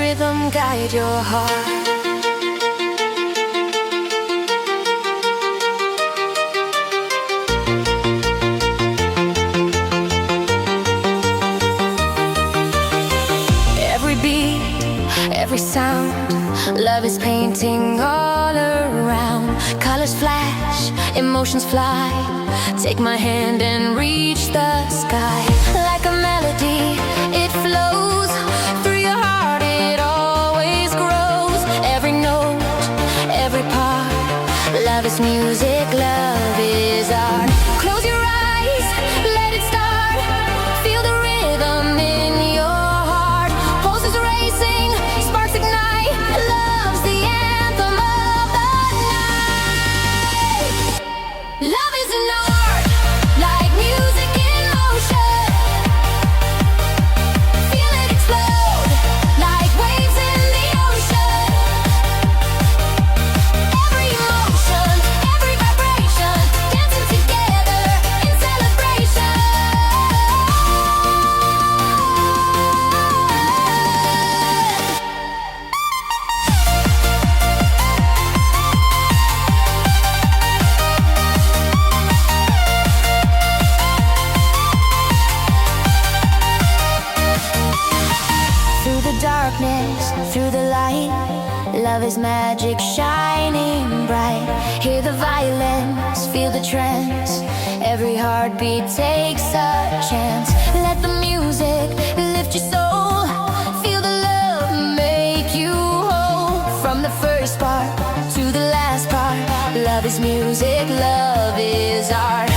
rhythm guide your heart. Every beat, every sound, love is painting all around. Colors flash, emotions fly. Take my hand and reach the sky. Like a melody, it flows through your heart, it always grows. Every note, every part, love is music, love is art. Close your eyes, let it start. Feel the rhythm in your heart. Pulses racing, sparks ignite. Love's the anthem of the night. Love is an art, like music in motion. Feel it explode, like waves in the ocean. Every emotion, every vibration, dancing together in celebration. Through the darkness, through the light, love is magic shining bright. Hear the violins, feel the trance. Every heartbeat takes a chance. Let the music lift your soul. Feel the love make you whole. From the first part to the last part, love is music, love is art.